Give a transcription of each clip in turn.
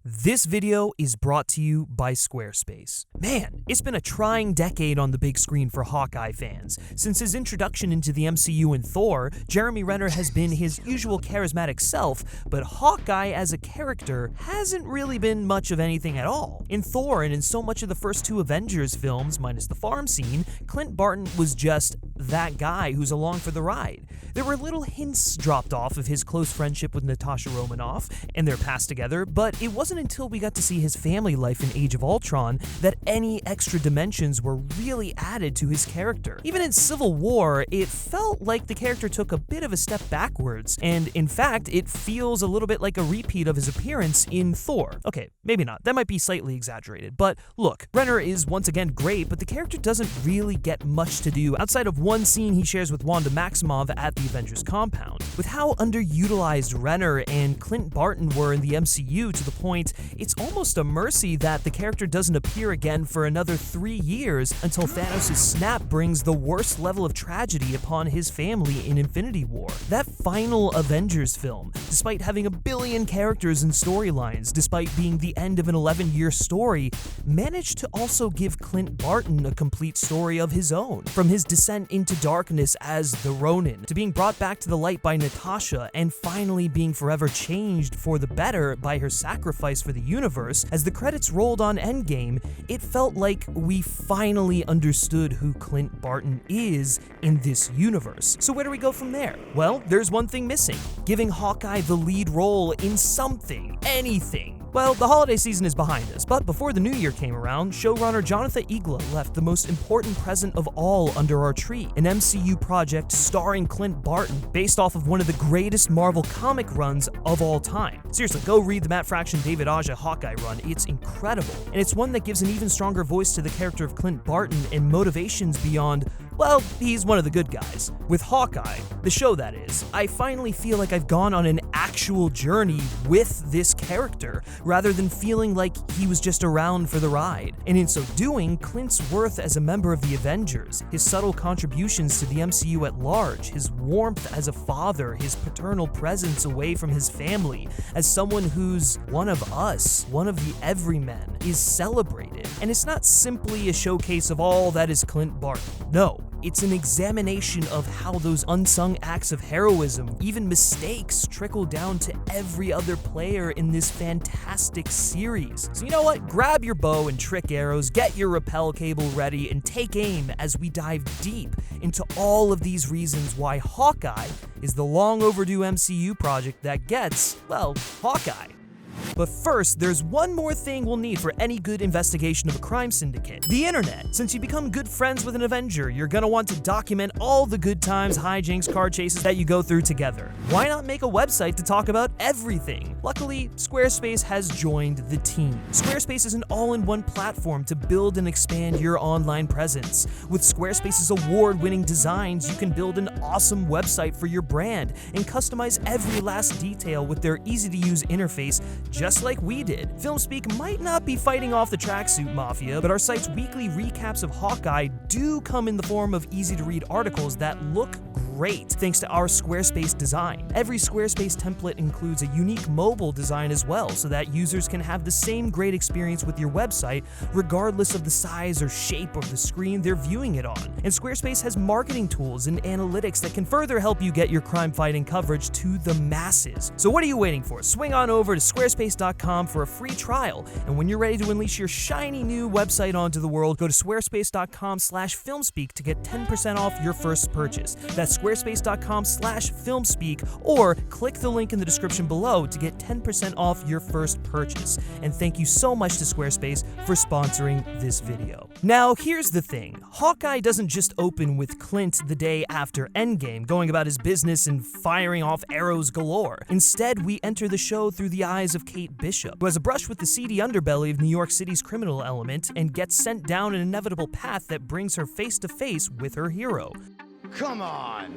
This video is brought to you by Squarespace. Man, it's been a trying decade on the big screen for Hawkeye fans. Since his introduction into the MCU in Thor, Jeremy Renner has been his usual charismatic self, but Hawkeye as a character hasn't really been much of anything at all. In Thor and in so much of the first two Avengers films, minus the farm scene, Clint Barton was just that guy who's along for the ride. There were little hints dropped off of his close friendship with Natasha Romanoff and their past together, but it wasn't until we got to see his family life in Age of Ultron that any extra dimensions were really added to his character. Even in Civil War, it felt like the character took a bit of a step backwards, and in fact, it feels a little bit like a repeat of his appearance in Thor. Okay, maybe not, that might be slightly exaggerated, but look, Renner is once again great, but the character doesn't really get much to do outside of one scene he shares with Wanda Maximoff at the Avengers compound. With how underutilized Renner and Clint Barton were in the MCU to the point it's almost a mercy that the character doesn't appear again for another 3 years until Thanos' snap brings the worst level of tragedy upon his family in Infinity War. That final Avengers film, despite having a billion characters and storylines, despite being the end of an 11-year story, managed to also give Clint Barton a complete story of his own. From his descent into darkness as the Ronin, to being brought back to the light by Natasha, and finally being forever changed for the better by her sacrifice for the universe. As the credits rolled on Endgame, it felt like we finally understood who Clint Barton is in this universe. So where do we go from there? Well, there's one thing missing: giving Hawkeye the lead role in something, anything. Well, the holiday season is behind us, but before the new year came around, showrunner Jonathan Igla left the most important present of all under our tree, an MCU project starring Clint Barton, based off of one of the greatest Marvel comic runs of all time. Seriously, go read the Matt Fraction David Aja Hawkeye run, it's incredible. And it's one that gives an even stronger voice to the character of Clint Barton and motivations beyond, well, he's one of the good guys. With Hawkeye, the show that is, I finally feel like I've gone on an actual journey with this character, rather than feeling like he was just around for the ride. And in so doing, Clint's worth as a member of the Avengers, his subtle contributions to the MCU at large, his warmth as a father, his paternal presence away from his family, as someone who's one of us, one of the everymen, is celebrated. And it's not simply a showcase of all that is Clint Barton. No. It's an examination of how those unsung acts of heroism, even mistakes, trickle down to every other player in this fantastic series. So you know what? Grab your bow and trick arrows, get your rappel cable ready, and take aim as we dive deep into all of these reasons why Hawkeye is the long overdue MCU project that gets, well, Hawkeye. But first, there's one more thing we'll need for any good investigation of a crime syndicate: the internet. Since you become good friends with an Avenger, you're gonna want to document all the good times, hijinks, car chases that you go through together. Why not make a website to talk about everything? Luckily, Squarespace has joined the team. Squarespace is an all-in-one platform to build and expand your online presence. With Squarespace's award-winning designs, you can build an awesome website for your brand and customize every last detail with their easy-to-use interface, just like we did. FilmSpeak might not be fighting off the tracksuit mafia, but our site's weekly recaps of Hawkeye do come in the form of easy-to-read articles that look great thanks to our Squarespace design. Every Squarespace template includes a unique mobile design as well, so that users can have the same great experience with your website regardless of the size or shape of the screen they're viewing it on. And Squarespace has marketing tools and analytics that can further help you get your crime-fighting coverage to the masses. So what are you waiting for? Swing on over to squarespace.com for a free trial, and when you're ready to unleash your shiny new website onto the world, go to squarespace.com/filmspeak to get 10% off your first purchase. That's squarespace.com/filmspeak, or click the link in the description below to get 10% off your first purchase. And thank you so much to Squarespace for sponsoring this video. Now, here's the thing. Hawkeye doesn't just open with Clint the day after Endgame, going about his business and firing off arrows galore. Instead, we enter the show through the eyes of Kate Bishop, who has a brush with the seedy underbelly of New York City's criminal element and gets sent down an inevitable path that brings her face to face with her hero. Come on!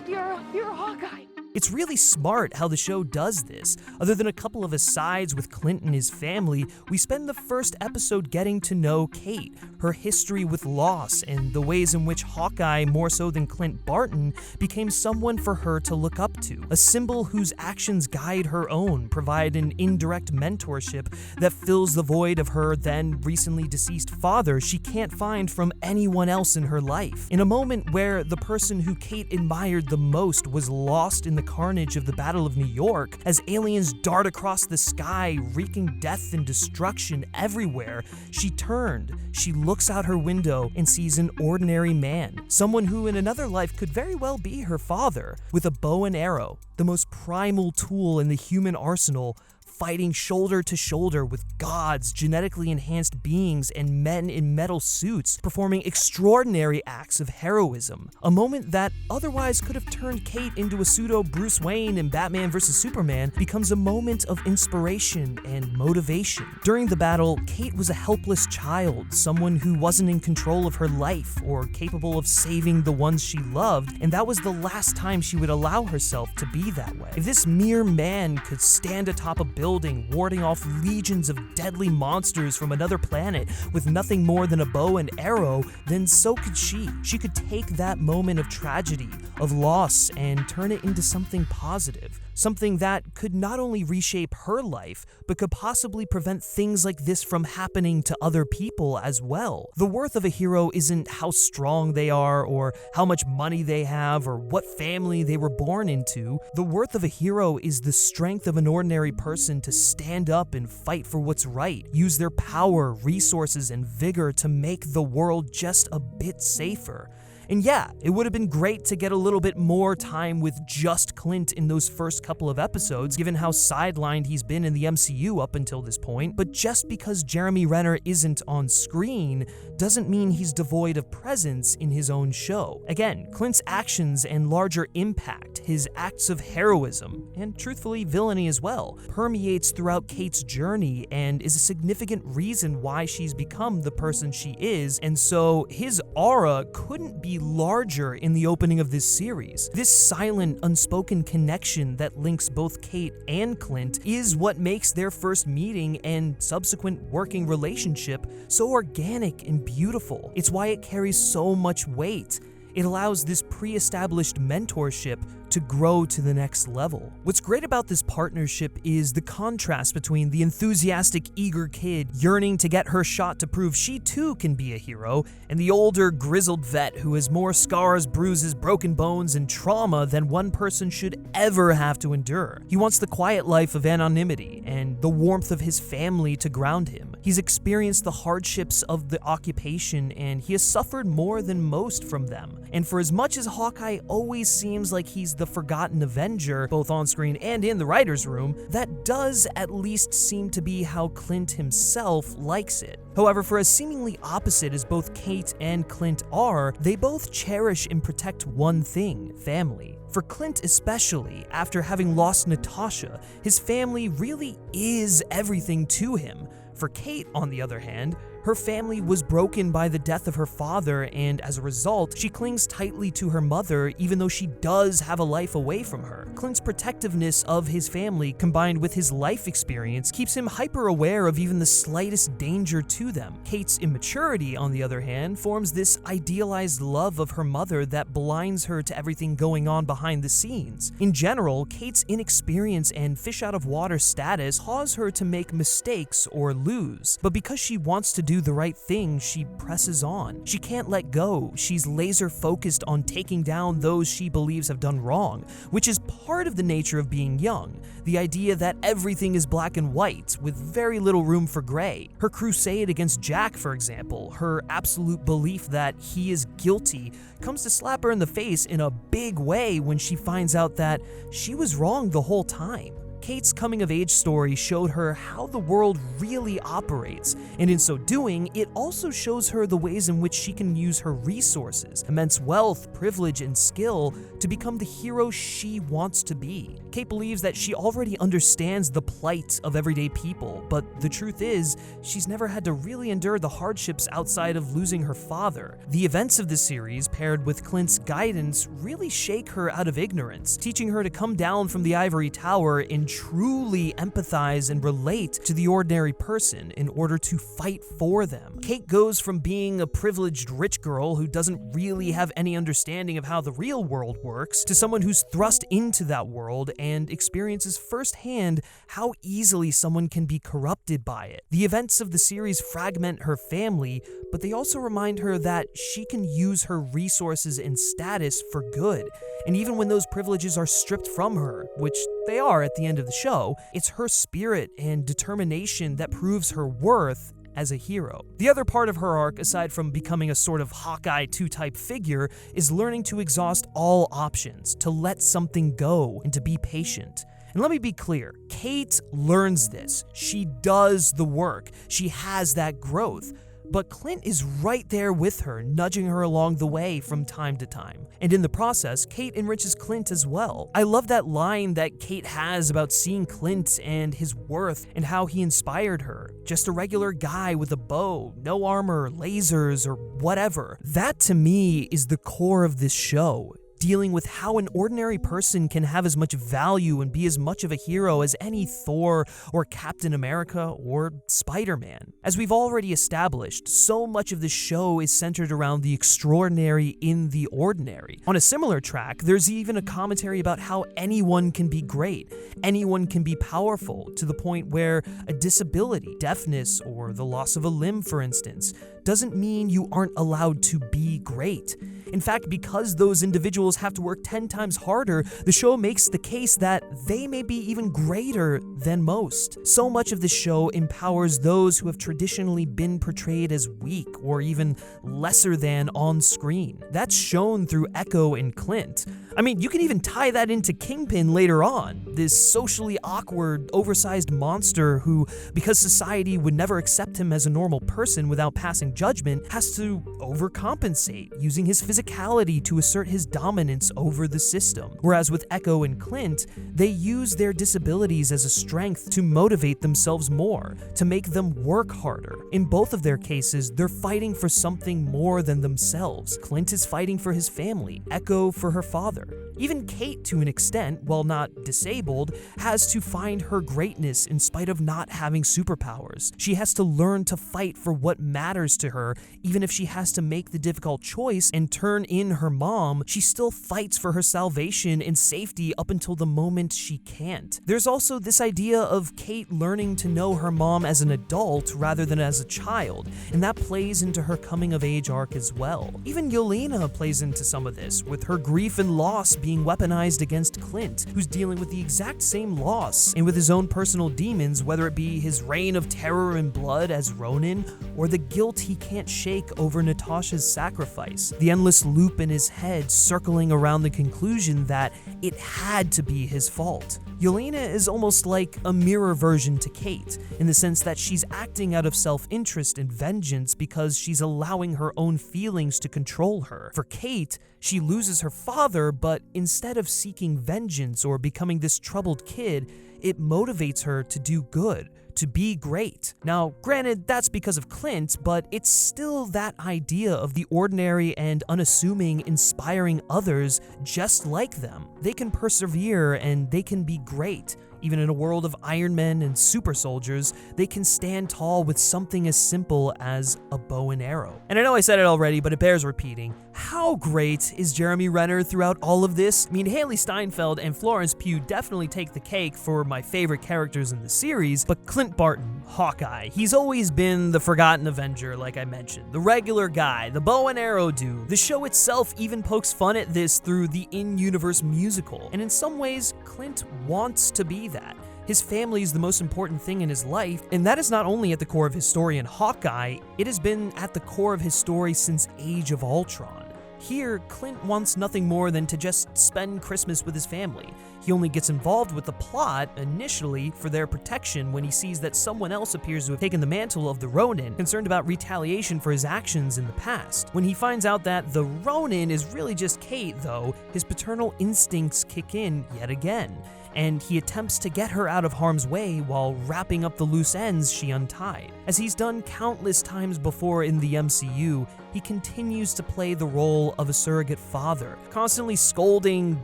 You're Hawkeye. It's really smart how the show does this. Other than a couple of asides with Clint and his family, we spend the first episode getting to know Kate, her history with loss, and the ways in which Hawkeye, more so than Clint Barton, became someone for her to look up to, a symbol whose actions guide her own, provide an indirect mentorship that fills the void of her then recently deceased father she can't find from anyone else in her life. In a moment where the person who Kate admired the most was lost in the carnage of the Battle of New York, as aliens dart across the sky, wreaking death and destruction everywhere, she turned. She looks out her window and sees an ordinary man, someone who in another life could very well be her father, with a bow and arrow, the most primal tool in the human arsenal, fighting shoulder to shoulder with gods, genetically enhanced beings, and men in metal suits, performing extraordinary acts of heroism. A moment that otherwise could have turned Kate into a pseudo Bruce Wayne in Batman vs. Superman becomes a moment of inspiration and motivation. During the battle, Kate was a helpless child, someone who wasn't in control of her life or capable of saving the ones she loved, and that was the last time she would allow herself to be that way. If this mere man could stand atop a building, warding off legions of deadly monsters from another planet with nothing more than a bow and arrow, then so could she. She could take that moment of tragedy, of loss, and turn it into something positive. Something that could not only reshape her life, but could possibly prevent things like this from happening to other people as well. The worth of a hero isn't how strong they are, or how much money they have, or what family they were born into. The worth of a hero is the strength of an ordinary person to stand up and fight for what's right, use their power, resources, and vigor to make the world just a bit safer. And yeah, it would have been great to get a little bit more time with just Clint in those first couple of episodes, given how sidelined he's been in the MCU up until this point, but just because Jeremy Renner isn't on screen doesn't mean he's devoid of presence in his own show. Again, Clint's actions and larger impact, his acts of heroism, and truthfully villainy as well, permeates throughout Kate's journey and is a significant reason why she's become the person she is, and so his aura couldn't be larger in the opening of this series. This silent, unspoken connection that links both Kate and Clint is what makes their first meeting and subsequent working relationship so organic and beautiful. It's why it carries so much weight. It allows this pre-established mentorship to grow to the next level. What's great about this partnership is the contrast between the enthusiastic, eager kid yearning to get her shot to prove she too can be a hero, and the older, grizzled vet who has more scars, bruises, broken bones, and trauma than one person should ever have to endure. He wants the quiet life of anonymity and the warmth of his family to ground him. He's experienced the hardships of the occupation, and he has suffered more than most from them. And for as much as Hawkeye always seems like he's the forgotten Avenger, both on screen and in the writer's room, that does at least seem to be how Clint himself likes it. However, for as seemingly opposite as both Kate and Clint are, they both cherish and protect one thing: family. For Clint especially, after having lost Natasha, his family really is everything to him. For Kate, on the other hand, her family was broken by the death of her father, and as a result, she clings tightly to her mother even though she does have a life away from her. Clint's protectiveness of his family, combined with his life experience, keeps him hyper-aware of even the slightest danger to them. Kate's immaturity, on the other hand, forms this idealized love of her mother that blinds her to everything going on behind the scenes. In general, Kate's inexperience and fish-out-of-water status cause her to make mistakes or lose, but because she wants to do the right thing, she presses on. She can't let go. She's laser focused on taking down those she believes have done wrong, which is part of the nature of being young. The idea that everything is black and white, with very little room for gray. Her crusade against Jack, for example, her absolute belief that he is guilty, comes to slap her in the face in a big way when she finds out that she was wrong the whole time. Kate's coming-of-age story showed her how the world really operates, and in so doing, it also shows her the ways in which she can use her resources, immense wealth, privilege, and skill to become the hero she wants to be. Kate believes that she already understands the plight of everyday people, but the truth is, she's never had to really endure the hardships outside of losing her father. The events of the series, paired with Clint's guidance, really shake her out of ignorance, teaching her to come down from the ivory tower and truly empathize and relate to the ordinary person in order to fight for them. Kate goes from being a privileged rich girl who doesn't really have any understanding of how the real world works to someone who's thrust into that world and experiences firsthand how easily someone can be corrupted by it. The events of the series fragment her family, but they also remind her that she can use her resources and status for good. And even when those privileges are stripped from her, which they are at the end of the show, it's her spirit and determination that proves her worth as a hero. The other part of her arc, aside from becoming a sort of Hawkeye 2-type figure, is learning to exhaust all options, to let something go, and to be patient. And let me be clear, Kate learns this. She does the work. She has that growth. But Clint is right there with her, nudging her along the way from time to time. And in the process, Kate enriches Clint as well. I love that line that Kate has about seeing Clint and his worth and how he inspired her. Just a regular guy with a bow, no armor, lasers, or whatever. That to me is the core of this show. Dealing with how an ordinary person can have as much value and be as much of a hero as any Thor or Captain America or Spider-Man. As we've already established, so much of this show is centered around the extraordinary in the ordinary. On a similar track, there's even a commentary about how anyone can be great, anyone can be powerful, to the point where a disability, deafness, or the loss of a limb, for instance, doesn't mean you aren't allowed to be great. In fact, because those individuals have to work 10 times harder, the show makes the case that they may be even greater than most. So much of the show empowers those who have traditionally been portrayed as weak or even lesser than on screen. That's shown through Echo and Clint. I mean, you can even tie that into Kingpin later on, this socially awkward, oversized monster who, because society would never accept him as a normal person without passing judgment, has to overcompensate, using his physicality to assert his dominance over the system. Whereas with Echo and Clint, they use their disabilities as a strength to motivate themselves more, to make them work harder. In both of their cases, they're fighting for something more than themselves. Clint is fighting for his family, Echo for her father. Even Kate, to an extent, while not disabled, has to find her greatness in spite of not having superpowers. She has to learn to fight for what matters to her, even if she has to make the difficult choice and turn in her mom. She still fights for her salvation and safety up until the moment she can't. There's also this idea of Kate learning to know her mom as an adult rather than as a child, and that plays into her coming-of-age arc as well. Even Yelena plays into some of this, with her grief and loss being weaponized against Clint, who's dealing with the exact same loss, and with his own personal demons, whether it be his reign of terror and blood as Ronin, or the guilt he can't shake over Natasha's sacrifice. The endless loop in his head circling around the conclusion that it had to be his fault. Yelena is almost like a mirror version to Kate, in the sense that she's acting out of self-interest and vengeance because she's allowing her own feelings to control her. For Kate, she loses her father, but instead of seeking vengeance or becoming this troubled kid, it motivates her to do good, to be great. Now, granted, that's because of Clint, but it's still that idea of the ordinary and unassuming inspiring others just like them. They can persevere and they can be great. Even in a world of Iron Men and super soldiers, they can stand tall with something as simple as a bow and arrow. And I know I said it already, but it bears repeating. How great is Jeremy Renner throughout all of this? I mean, Hailee Steinfeld and Florence Pugh definitely take the cake for my favorite characters in the series, but Clint Barton, Hawkeye, he's always been the forgotten Avenger, like I mentioned, the regular guy, the bow and arrow dude. The show itself even pokes fun at this through the in-universe musical, and in some ways, Clint wants to be that. His family is the most important thing in his life, and that is not only at the core of his story in Hawkeye, it has been at the core of his story since Age of Ultron. Here, Clint wants nothing more than to just spend Christmas with his family. He only gets involved with the plot initially for their protection when he sees that someone else appears to have taken the mantle of the Ronin, concerned about retaliation for his actions in the past. When he finds out that the Ronin is really just Kate, though, his paternal instincts kick in yet again, and he attempts to get her out of harm's way while wrapping up the loose ends she untied. As he's done countless times before in the MCU, he continues to play the role of a surrogate father, constantly scolding,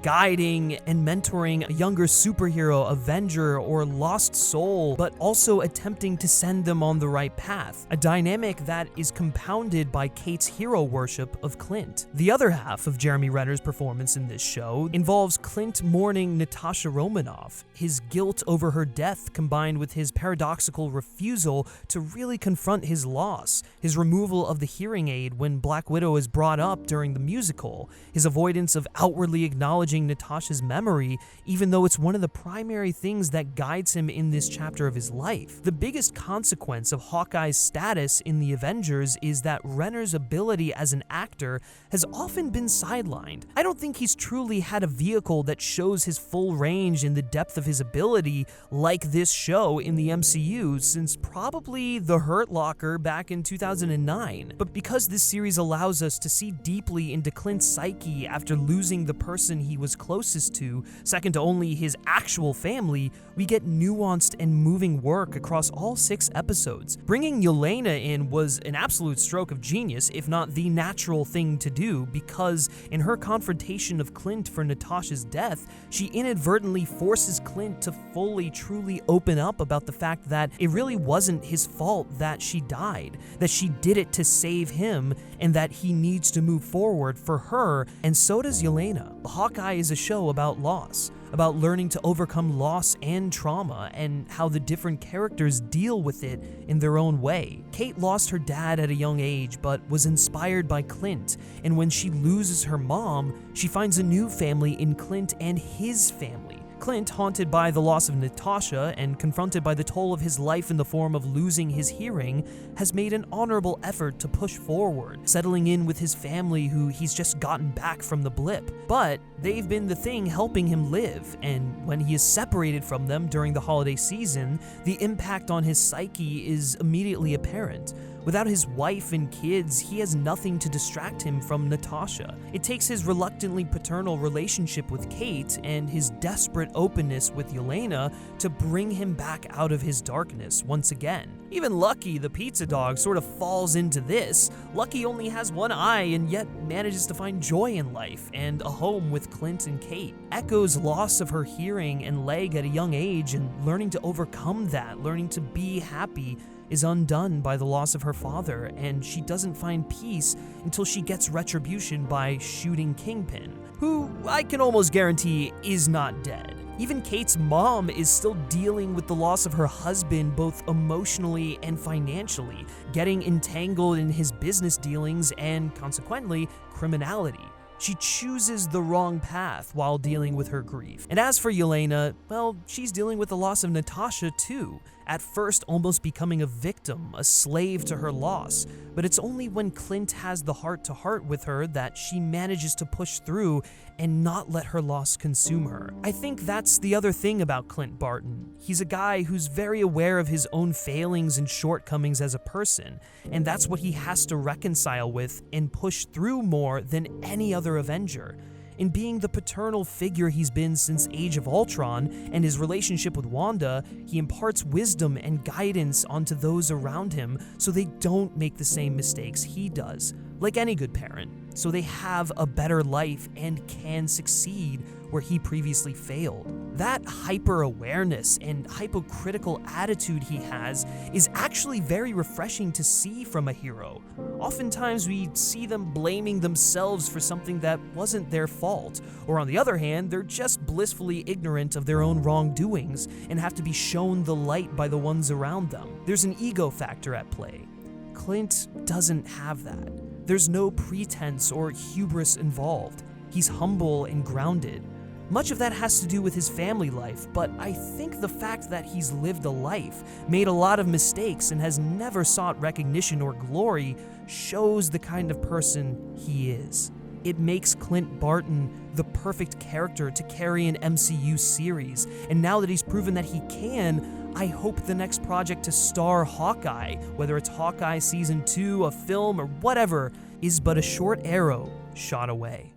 guiding, and mentoring a younger superhero, avenger, or lost soul, but also attempting to send them on the right path, a dynamic that is compounded by Kate's hero worship of Clint. The other half of Jeremy Renner's performance in this show involves Clint mourning Natasha Romanoff, his guilt over her death combined with his paradoxical refusal to really confront his loss, his removal of the hearing aid when Black Widow is brought up during the musical, his avoidance of outwardly acknowledging Natasha's memory, even though it's one of the primary things that guides him in this chapter of his life. The biggest consequence of Hawkeye's status in the Avengers is that Renner's ability as an actor has often been sidelined. I don't think he's truly had a vehicle that shows his full range in the depth of his ability like this show in the MCU since probably The Hurt Locker back in 2009. But because this series allows us to see deeply into Clint's psyche after losing the person he was closest to, second to only his actual family, we get nuanced and moving work across all 6 episodes. Bringing Yelena in was an absolute stroke of genius, if not the natural thing to do, because in her confrontation of Clint for Natasha's death, she inadvertently forces Clint to fully, truly open up about the fact that it really wasn't his fault that she died, that she did it to save him, and that he needs to move forward for her, and so does Yelena. Hawkeye is a show about loss, about learning to overcome loss and trauma, and how the different characters deal with it in their own way. Kate lost her dad at a young age, but was inspired by Clint, and when she loses her mom, she finds a new family in Clint and his family. Clint, haunted by the loss of Natasha and confronted by the toll of his life in the form of losing his hearing, has made an honorable effort to push forward, settling in with his family who he's just gotten back from the blip. But they've been the thing helping him live, and when he is separated from them during the holiday season, the impact on his psyche is immediately apparent. Without his wife and kids, he has nothing to distract him from Natasha. It takes his reluctantly paternal relationship with Kate and his desperate openness with Yelena to bring him back out of his darkness once again. Even Lucky, the pizza dog, sort of falls into this. Lucky only has one eye and yet manages to find joy in life and a home with Clint and Kate. Echo's loss of her hearing and leg at a young age and learning to overcome that, learning to be happy, is undone by the loss of her father, and she doesn't find peace until she gets retribution by shooting Kingpin, who I can almost guarantee is not dead. Even Kate's mom is still dealing with the loss of her husband both emotionally and financially, getting entangled in his business dealings and, consequently, criminality. She chooses the wrong path while dealing with her grief. And as for Yelena, well, she's dealing with the loss of Natasha too, at first almost becoming a victim, a slave to her loss. But it's only when Clint has the heart-to-heart with her that she manages to push through and not let her loss consume her. I think that's the other thing about Clint Barton. He's a guy who's very aware of his own failings and shortcomings as a person, and that's what he has to reconcile with and push through more than any other Avenger. In being the paternal figure he's been since Age of Ultron and his relationship with Wanda, he imparts wisdom and guidance onto those around him so they don't make the same mistakes he does, like any good parent, so they have a better life and can succeed where he previously failed. That hyper-awareness and hypocritical attitude he has is actually very refreshing to see from a hero. Oftentimes we see them blaming themselves for something that wasn't their fault, or on the other hand, they're just blissfully ignorant of their own wrongdoings and have to be shown the light by the ones around them. There's an ego factor at play. Clint doesn't have that. There's no pretense or hubris involved. He's humble and grounded. Much of that has to do with his family life, but I think the fact that he's lived a life, made a lot of mistakes, and has never sought recognition or glory shows the kind of person he is. It makes Clint Barton the perfect character to carry an MCU series, and now that he's proven that he can, I hope the next project to star Hawkeye, whether it's Hawkeye Season 2, a film, or whatever, is but a short arrow shot away.